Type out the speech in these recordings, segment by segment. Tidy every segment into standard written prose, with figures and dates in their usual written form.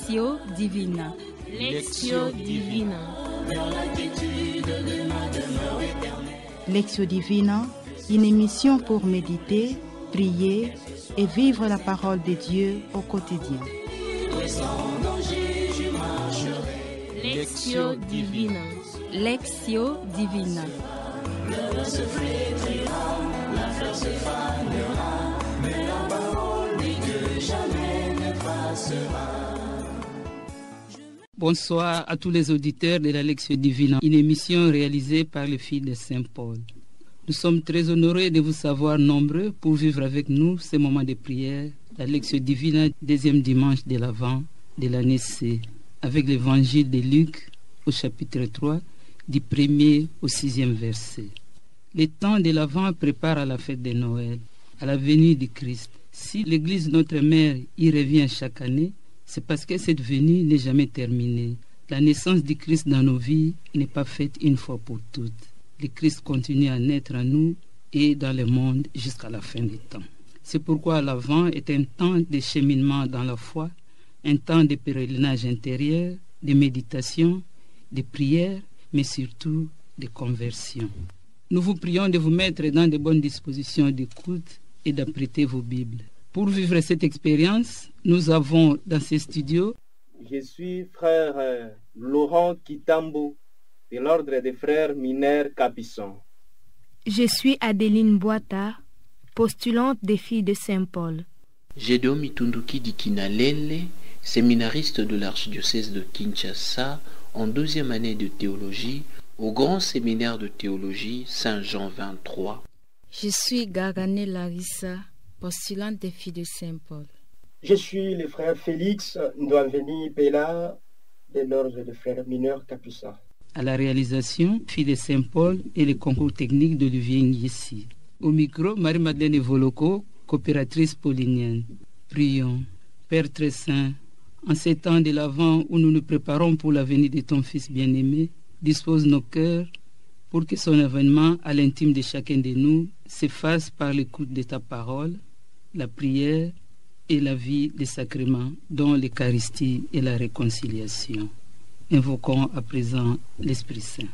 Lectio Divina. Lectio Divina. Lectio Divina, une émission pour méditer, prier et vivre la parole de Dieu au quotidien. Lectio Divina. Lectio Divina. Le se flétrira, la fleur se fanera, mais la parole dit que jamais ne passera. Bonsoir à tous les auditeurs de la Lectio Divina, une émission réalisée par les filles de Saint-Paul. Nous sommes très honorés de vous savoir nombreux pour vivre avec nous ces moments de prière, la Lectio Divina, deuxième dimanche de l'Avent de l'année C, avec l'évangile de Luc au chapitre 3, du 1er au 6e verset. Le temps de l'Avent prépare à la fête de Noël, à la venue du Christ. Si l'Église Notre Mère y revient chaque année, c'est parce que cette venue n'est jamais terminée. La naissance du Christ dans nos vies n'est pas faite une fois pour toutes. Le Christ continue à naître en nous et dans le monde jusqu'à la fin des temps. C'est pourquoi l'Avent est un temps de cheminement dans la foi, un temps de pèlerinage intérieur, de méditation, de prière, mais surtout de conversion. Nous vous prions de vous mettre dans de bonnes dispositions d'écoute et d'apprêter vos Bibles. Pour vivre cette expérience, nous avons dans ces studios... Je suis frère Laurent Kitambo, de l'ordre des frères mineurs Capuçons. Je suis Adeline Boita, postulante des filles de Saint-Paul. Gédéon Mitunduki Dikinalele, séminariste de l'archidiocèse de Kinshasa, en 2e année de théologie, au grand séminaire de théologie Saint-Jean 23. Je suis Gargane Larissa, postulante des filles de Saint-Paul. Je suis le frère Félix Ndouaveni Pella, de l'ordre des frères mineurs Capuçons. À la réalisation, filles de Saint-Paul et le concours technique d'Olivier Ngiessi. Au micro, Marie-Madeleine Voloko, coopératrice paulinienne. Prions. Père très saint, en ces temps de l'Avent où nous nous préparons pour la venue de ton Fils bien-aimé, dispose nos cœurs pour que son avènement à l'intime de chacun de nous s'efface par l'écoute de ta parole, la prière et la vie des sacrements, dont l'Eucharistie et la réconciliation. Invoquons à présent l'Esprit Saint.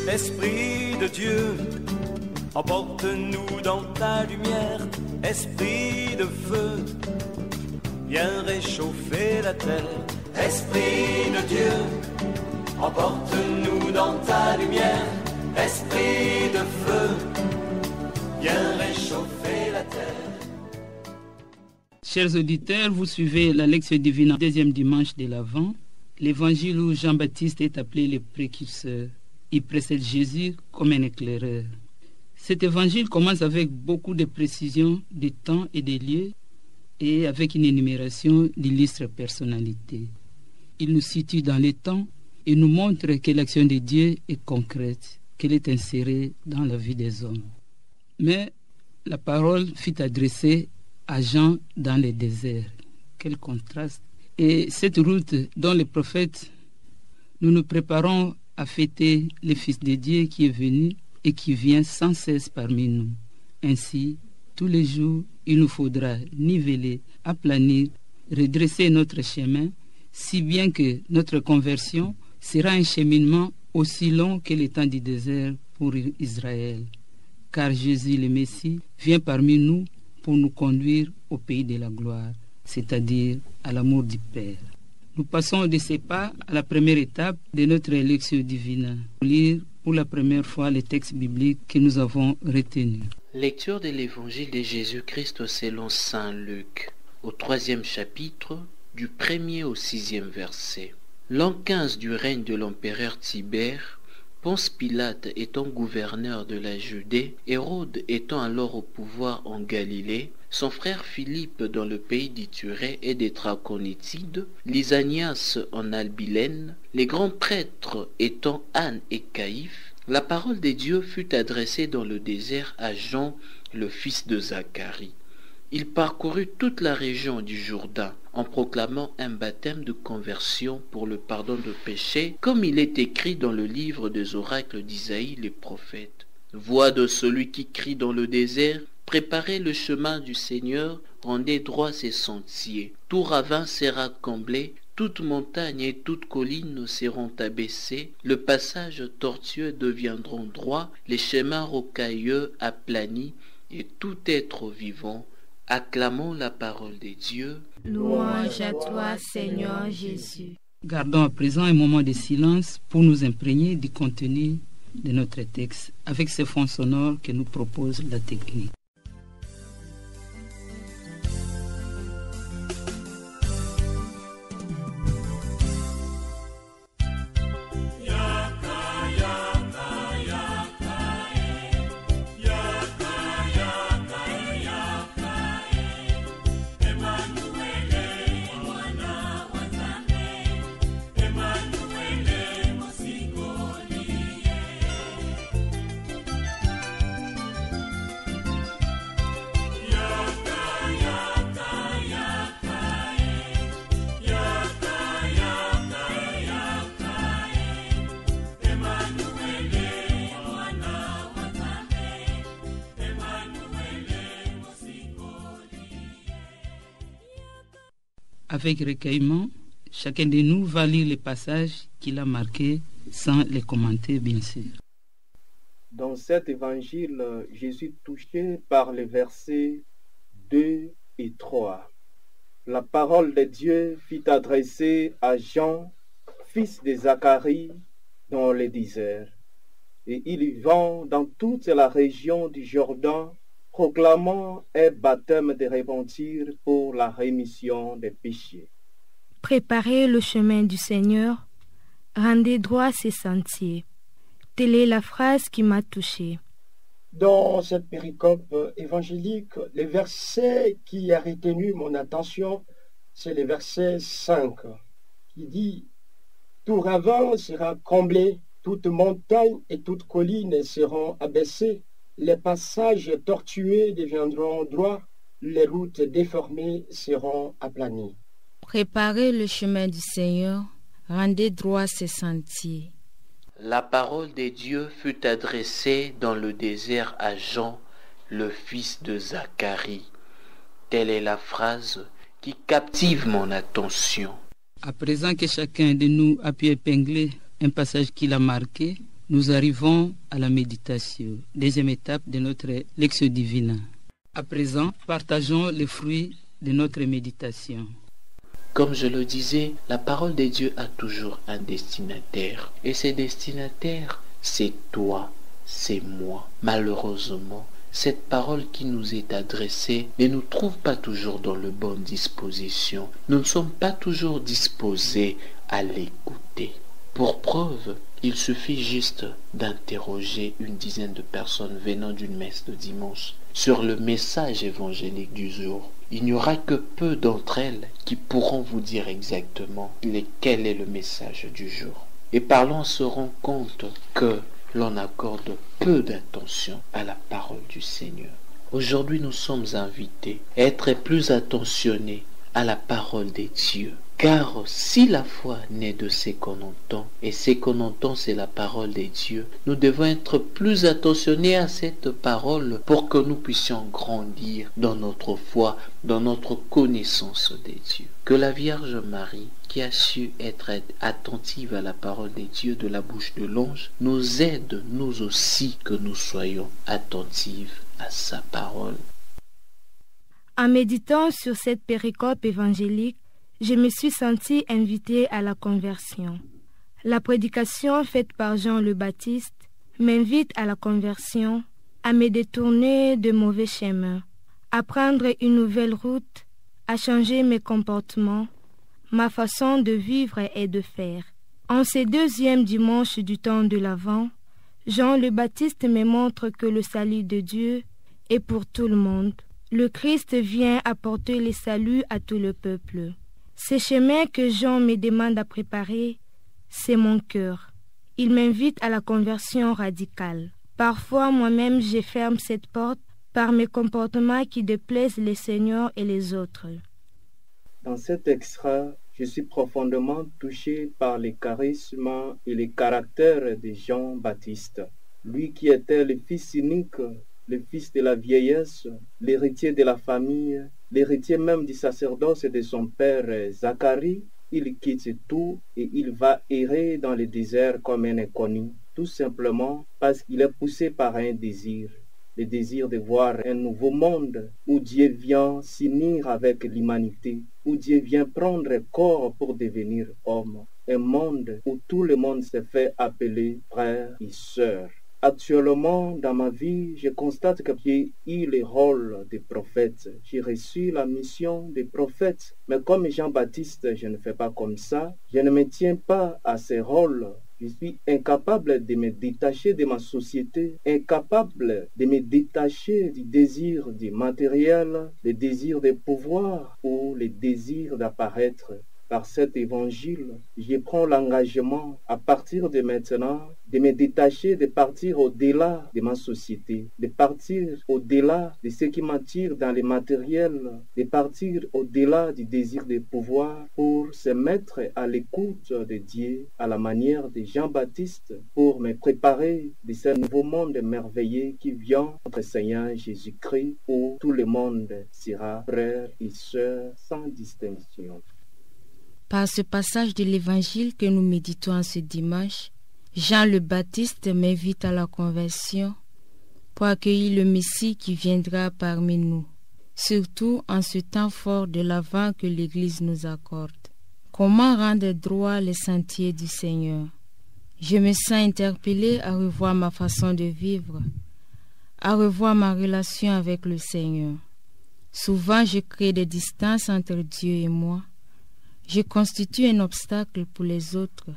Esprit de Dieu, emporte-nous dans ta lumière. Esprit de feu, viens réchauffer la terre. Esprit de Dieu, emporte-nous dans ta lumière. Esprit de feu, viens réchauffer la terre. Chers auditeurs, vous suivez la Lectio Divina, deuxième dimanche de l'Avent, l'évangile où Jean-Baptiste est appelé le précurseur. Il précède Jésus comme un éclaireur. Cet évangile commence avec beaucoup de précisions des temps et des lieux et avec une énumération d'illustres personnalités. Il nous situe dans les temps et nous montre que l'action de Dieu est concrète, qu'elle est insérée dans la vie des hommes. Mais la parole fut adressée à Jean dans le désert. Quel contraste! Et cette route dont les prophètes, nous nous préparons à fêter le Fils de Dieu qui est venu et qui vient sans cesse parmi nous. Ainsi, tous les jours, il nous faudra niveler, aplanir, redresser notre chemin, si bien que notre conversion sera un cheminement aussi long que le temps du désert pour Israël. Car Jésus le Messie vient parmi nous pour nous conduire au pays de la gloire, c'est-à-dire à l'amour du Père. Nous passons de ces pas à la première étape de notre Lectio Divina. Lire pour la première fois les textes bibliques que nous avons retenus. Lecture de l'Évangile de Jésus-Christ selon saint Luc, au 3e chapitre, du 1er au 6e verset. L'an 15 du règne de l'empereur Tibère, Ponce Pilate étant gouverneur de la Judée, Hérode étant alors au pouvoir en Galilée, son frère Philippe dans le pays d'Ithurée et des Trachonitides, Lysanias en Albilène, les grands prêtres étant Anne et Caïphe, la parole de Dieu fut adressée dans le désert à Jean, le fils de Zacharie. Il parcourut toute la région du Jourdain en proclamant un baptême de conversion pour le pardon de péchés, comme il est écrit dans le livre des oracles d'Isaïe les prophètes. Voix de celui qui crie dans le désert, Préparez le chemin du Seigneur, rendez droit ses sentiers. Tout ravin sera comblé, toute montagne et toute colline seront abaissées, le passage tortueux deviendront droits, les chemins rocailleux aplanis, et tout être vivant. Acclamons la parole de Dieu. Louange à toi, Seigneur Jésus. Gardons à présent un moment de silence pour nous imprégner du contenu de notre texte avec ces fonds sonores que nous propose la technique. Avec recueillement, chacun de nous va lire les passages qu'il a marqués sans les commenter, bien sûr. Dans cet évangile, je suis touché par les versets 2 et 3. La parole de Dieu fut adressée à Jean, fils de Zacharie, dans le désert. Et il vivant dans toute la région du Jourdain, proclamant un baptême de repentir pour la rémission des péchés. Préparez le chemin du Seigneur, rendez droit ses sentiers. Telle est la phrase qui m'a touché. Dans cette péricope évangélique, le verset qui a retenu mon attention, c'est le verset 5, qui dit « Tout ravin sera comblé, toute montagne et toute colline seront abaissées. Les passages tortueux deviendront droits, les routes déformées seront aplanies. » Préparez le chemin du Seigneur, rendez droit ses sentiers. La parole de Dieu fut adressée dans le désert à Jean, le fils de Zacharie. Telle est la phrase qui captive mon attention. À présent que chacun de nous a pu épingler un passage qu'il a marqué, nous arrivons à la méditation, deuxième étape de notre Lectio Divina. À présent, partageons les fruits de notre méditation. Comme je le disais, la parole de Dieu a toujours un destinataire. Et ce destinataire, c'est toi, c'est moi. Malheureusement, cette parole qui nous est adressée ne nous trouve pas toujours dans de bonnes dispositions. Nous ne sommes pas toujours disposés à l'écouter. Pour preuve, il suffit juste d'interroger une dizaine de personnes venant d'une messe de dimanche sur le message évangélique du jour. Il n'y aura que peu d'entre elles qui pourront vous dire exactement quel est le message du jour. Et par là, on se rend compte que l'on accorde peu d'attention à la parole du Seigneur. Aujourd'hui, nous sommes invités à être plus attentionnés à la parole des dieux. Car si la foi naît de ce qu'on entend, et ce qu'on entend c'est la parole des dieux, nous devons être plus attentionnés à cette parole pour que nous puissions grandir dans notre foi, dans notre connaissance des dieux. Que la Vierge Marie, qui a su être attentive à la parole des dieux de la bouche de l'ange, nous aide, nous aussi, que nous soyons attentifs à sa parole. En méditant sur cette péricope évangélique, je me suis sentie invitée à la conversion. La prédication faite par Jean le Baptiste m'invite à la conversion, à me détourner de mauvais chemins, à prendre une nouvelle route, à changer mes comportements, ma façon de vivre et de faire. En ce deuxième dimanche du temps de l'Avent, Jean le Baptiste me montre que le salut de Dieu est pour tout le monde. Le Christ vient apporter le salut à tout le peuple. Ce chemin que Jean me demande à préparer, c'est mon cœur. Il m'invite à la conversion radicale. Parfois, moi-même, je ferme cette porte par mes comportements qui déplaisent le Seigneur et les autres. Dans cet extrait, je suis profondément touché par les charismes et les caractères de Jean-Baptiste. Lui qui était le fils unique le fils de la vieillesse, l'héritier de la famille, l'héritier même du sacerdoce de son père Zacharie. Il quitte tout et il va errer dans le désert comme un inconnu, tout simplement parce qu'il est poussé par un désir. Le désir de voir un nouveau monde où Dieu vient s'unir avec l'humanité, où Dieu vient prendre corps pour devenir homme. Un monde où tout le monde se fait appeler frère et sœur. Actuellement, dans ma vie, je constate que j'ai eu le rôle de prophète. J'ai reçu la mission de prophète. Mais comme Jean-Baptiste, je ne fais pas comme ça. Je ne me tiens pas à ce rôle. Je suis incapable de me détacher de ma société, incapable de me détacher du désir du matériel, le désir de pouvoir ou le désir d'apparaître. Par cet évangile, je prends l'engagement à partir de maintenant de me détacher, de partir au-delà de ma société, de partir au-delà de ce qui m'attire dans les matériels, de partir au-delà du désir de pouvoir pour se mettre à l'écoute de Dieu à la manière de Jean-Baptiste pour me préparer de ce nouveau monde merveilleux qui vient notre Seigneur Jésus-Christ où tout le monde sera frère et sœur sans distinction. Par ce passage de l'Évangile que nous méditons ce dimanche, Jean le Baptiste m'invite à la conversion pour accueillir le Messie qui viendra parmi nous, surtout en ce temps fort de l'Avent que l'Église nous accorde. Comment rendre droit les sentiers du Seigneur? Je me sens interpellée à revoir ma façon de vivre, à revoir ma relation avec le Seigneur. Souvent, je crée des distances entre Dieu et moi. Je constitue un obstacle pour les autres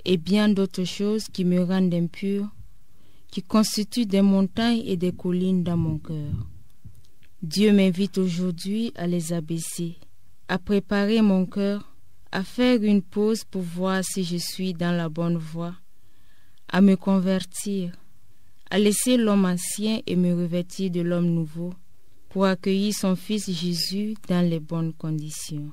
et bien d'autres choses qui me rendent impur, qui constituent des montagnes et des collines dans mon cœur. Dieu m'invite aujourd'hui à les abaisser, à préparer mon cœur, à faire une pause pour voir si je suis dans la bonne voie, à me convertir, à laisser l'homme ancien et me revêtir de l'homme nouveau pour accueillir son Fils Jésus dans les bonnes conditions.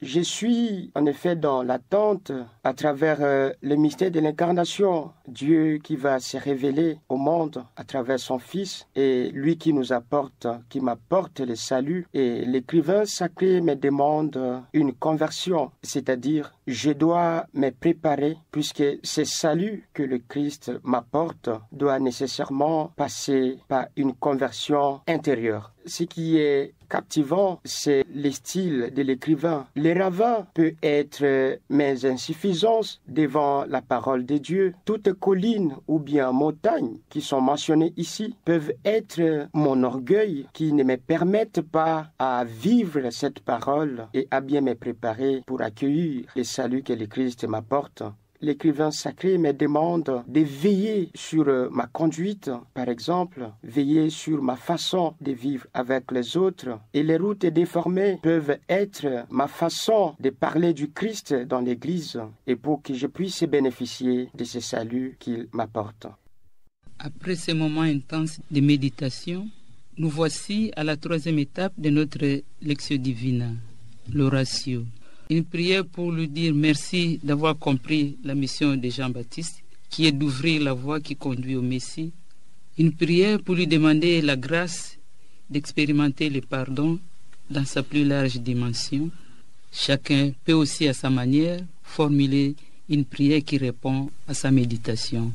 Je suis en effet dans l'attente à travers le mystère de l'incarnation, Dieu qui va se révéler au monde à travers son Fils et lui qui nous apporte, qui m'apporte le salut. Et l'écrivain sacré me demande une conversion, c'est-à-dire je dois me préparer puisque ce salut que le Christ m'apporte doit nécessairement passer par une conversion intérieure. Ce qui est captivant, c'est le style de l'écrivain. Le ravin peut être mes insuffisances devant la parole de Dieu. Toutes collines ou bien montagnes qui sont mentionnées ici peuvent être mon orgueil qui ne me permettent pas à vivre cette parole et à bien me préparer pour accueillir le salut que le Christ m'apporte. L'écrivain sacré me demande de veiller sur ma conduite, par exemple, veiller sur ma façon de vivre avec les autres. Et les routes déformées peuvent être ma façon de parler du Christ dans l'Église et pour que je puisse bénéficier de ce salut qu'il m'apporte. Après ce moment intense de méditation, nous voici à la troisième étape de notre Lectio Divina, l'oratio. Une prière pour lui dire merci d'avoir compris la mission de Jean-Baptiste, qui est d'ouvrir la voie qui conduit au Messie. Une prière pour lui demander la grâce d'expérimenter le pardon dans sa plus large dimension. Chacun peut aussi à sa manière formuler une prière qui répond à sa méditation.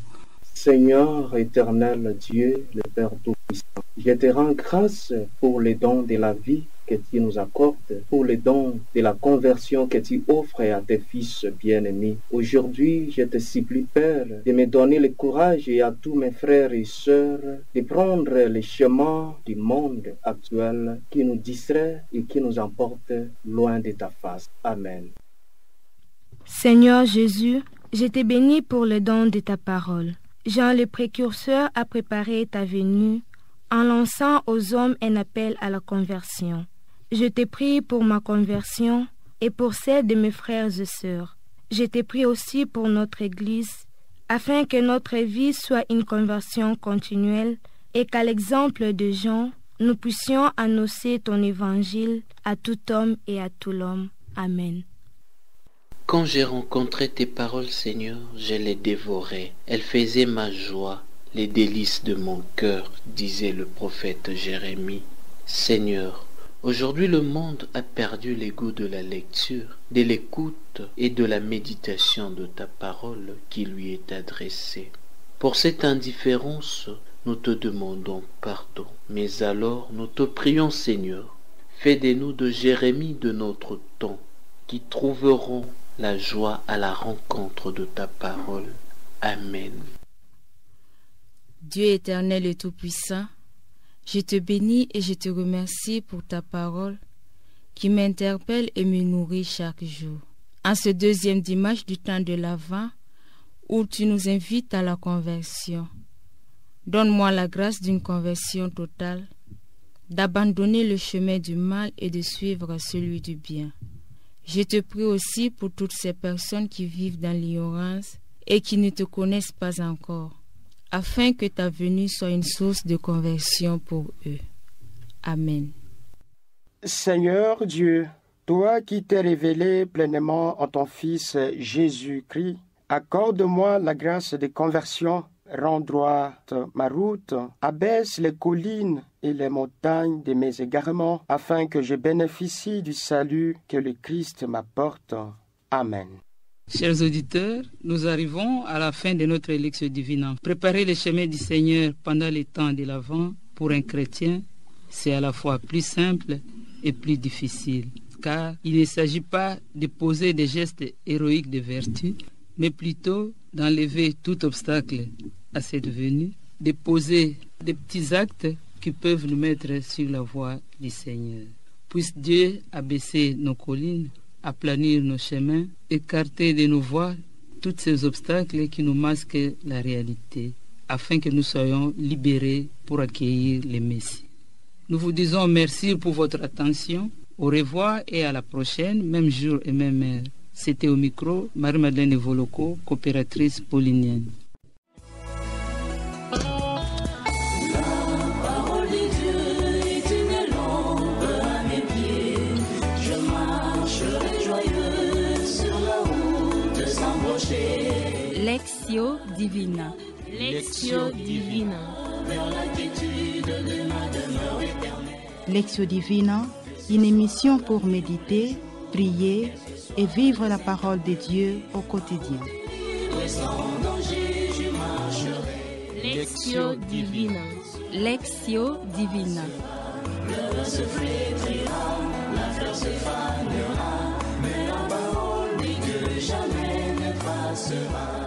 Seigneur éternel Dieu, le Père Tout-Puissant, je te rends grâce pour les dons de la vie que tu nous accordes, pour les dons de la conversion que tu offres à tes fils bien-aimés. Aujourd'hui, je te supplie, Père, de me donner le courage et à tous mes frères et sœurs de prendre le chemin du monde actuel qui nous distrait et qui nous emporte loin de ta face. Amen. Seigneur Jésus, je te bénis pour le don de ta parole. Jean le précurseur a préparé ta venue en lançant aux hommes un appel à la conversion. Je te prie pour ma conversion et pour celle de mes frères et sœurs. Je te prie aussi pour notre Église, afin que notre vie soit une conversion continuelle et qu'à l'exemple de Jean, nous puissions annoncer ton évangile à tout homme et à tout l'homme. Amen. Quand j'ai rencontré tes paroles, Seigneur, je les dévorais. Elles faisaient ma joie. les délices de mon cœur, disait le prophète Jérémie. Seigneur, aujourd'hui le monde a perdu les goûts de la lecture, de l'écoute et de la méditation de ta parole qui lui est adressée. Pour cette indifférence, nous te demandons pardon, mais alors nous te prions Seigneur, fais de nous de Jérémie de notre temps, qui trouveront la joie à la rencontre de ta parole. Amen. Dieu éternel et tout-puissant, je te bénis et je te remercie pour ta parole qui m'interpelle et me nourrit chaque jour. En ce deuxième dimanche du temps de l'Avent, où tu nous invites à la conversion, donne-moi la grâce d'une conversion totale, d'abandonner le chemin du mal et de suivre celui du bien. Je te prie aussi pour toutes ces personnes qui vivent dans l'ignorance et qui ne te connaissent pas encore, afin que ta venue soit une source de conversion pour eux. Amen. Seigneur Dieu, toi qui t'es révélé pleinement en ton Fils Jésus-Christ, accorde-moi la grâce de conversion, rends droite ma route, abaisse les collines et les montagnes de mes égarements, afin que je bénéficie du salut que le Christ m'apporte. Amen. Chers auditeurs, nous arrivons à la fin de notre élection divine. Préparer le chemin du Seigneur pendant les temps de l'Avent, pour un chrétien, c'est à la fois plus simple et plus difficile, car il ne s'agit pas de poser des gestes héroïques de vertu, mais plutôt d'enlever tout obstacle à cette venue, de poser des petits actes qui peuvent nous mettre sur la voie du Seigneur. Puisse Dieu abaisser nos collines, aplanir nos chemins, écarter de nos voies tous ces obstacles qui nous masquent la réalité, afin que nous soyons libérés pour accueillir le Messie. Nous vous disons merci pour votre attention. Au revoir et à la prochaine, même jour et même heure. C'était au micro Marie-Madeleine Evoloko, coopératrice paulinienne. Lectio Divina. Lectio Divina. Lectio Divina, une émission pour méditer, prier et vivre la parole de Dieu au quotidien. Lectio Divina. Lectio Divina. Le se flétrira, la fleur se fanera, mais la parole dit que jamais ne passera.